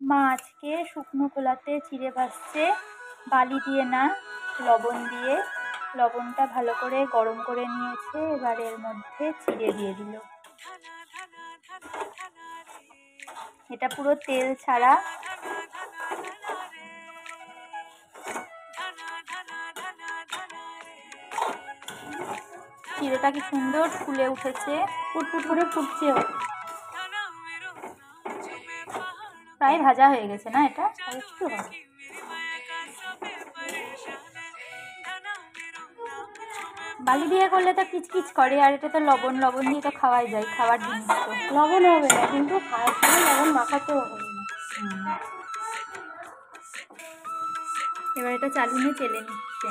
মা আজকে শুকনো খোলাতে চিড়ে ভাজছে, বালি দিয়ে না, লবণ দিয়ে। লবণটা ভালো করে গরম করে নিয়েছে, এবার এর মধ্যে চিড়ে দিয়ে দিল। এটা পুরো তেল ছাড়া। চিড়েটা কি সুন্দর ফুলে উঠেছে, ফুটফুট করে ফুটছেও। প্রায় ভাজা হয়ে গেছে না, এটা আর একটু হবে। বালি দিয়ে করলে তো কিচকিচ করে, আর এটা তো লবণ দিয়ে তো খাওয়াই যায়, খাওয়ার জিনিস তো। লবণ হবে না, কিন্তু খাওয়ার সময় লবণ মাখাতেও হবে না। এবার এটা চালুনে চেলে নিচ্ছে।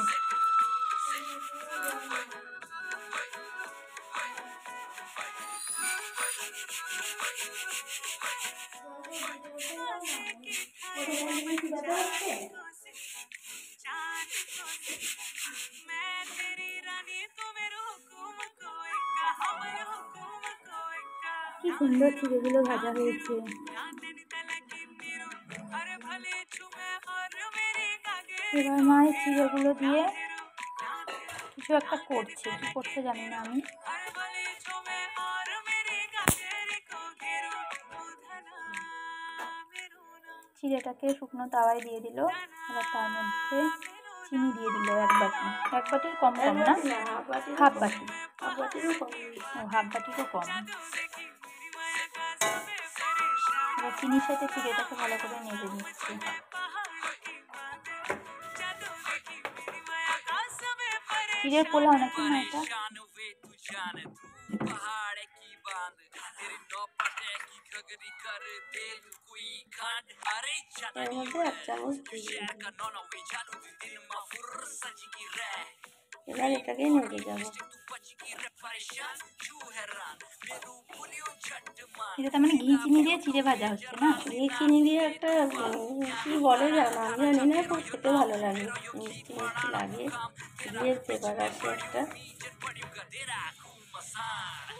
কি সুন্দর চিড়েগুলো ভাজা হয়েছে। এবার মায়ের চিড়েগুলো দিয়ে কিছু একটা করছে, কি করছে জানি না আমি। চিড়েটাকে শুকনো তাওয়ায় দিয়ে দিল, এবার তার মধ্যে চিনি দিয়ে দিল এক বাটির কম কম না, হাফ বাটিরও কম। এবার চিনির সাথে চিড়েটাকে ভালো করে নেড়ে নিচ্ছে। চিড়ের পোলাও নাকি না এটা? এর মধ্যে 1 চামচ ঘি। এবার এটাকে নেড়ে যাবো। এটা তার মানে ঘি চিনি দিয়ে চিড়ে ভাজা হচ্ছে না? ঘি চিনি দিয়ে একটা কি বলে জানো, আমি জানি না, খুব খেতে ভালো লাগে, মিষ্টি মিষ্টি লাগে, ঘিয়ের ফ্লেভার আসে একটা।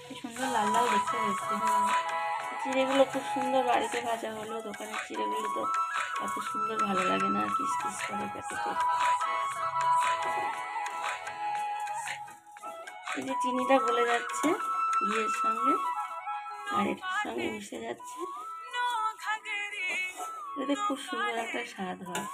কি সুন্দর লাল লাল দেখতে হয়েছে। চিড়েগুলো খুব সুন্দর বাড়িতে ভাজা হলো, দোকানের চিড়েগুলো তো এত সুন্দর ভালো লাগে না, কিস কিস করে প্যাকেটে। এই যে চিনিটা গলে যাচ্ছে ঘিয়ের সঙ্গে, আর এটার সঙ্গে মিশে যাচ্ছে, এতে খুব সুন্দর একটা স্বাদ হয়।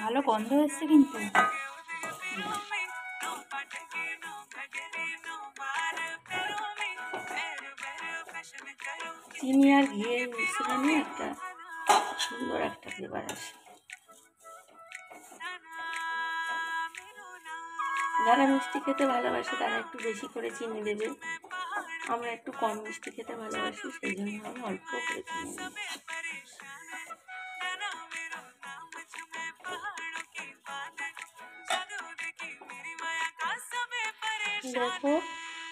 ভালো গন্ধ হচ্ছে কিন্তু। চিনি আর ঘিয়ের মিশ্রণে একটা সুন্দর একটা ফ্লেভার আসে। যারা মিষ্টি খেতে ভালোবাসে তারা একটু বেশি করে চিনি দেবে, আমরা একটু কম মিষ্টি খেতে ভালোবাসি, সেই জন্য আমি অল্প করে চিনি দিই। দেখো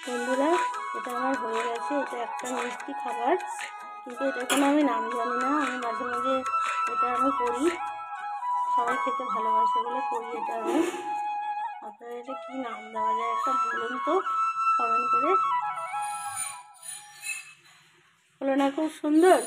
বন্ধুরা, এটা আমার হয়ে গেছে। এটা একটা মিষ্টি খাবার, কিন্তু এটা কোনো আমি নাম জানি না, আমি মাঝে মাঝে এটা আমি করি, সবাই খেতে ভালোবাসে বলে করি এটা আমি। আপনারা এটা কী নাম দেওয়া যায় একটা বলুন তো কমেন্ট করে। হলো না খুব সুন্দর?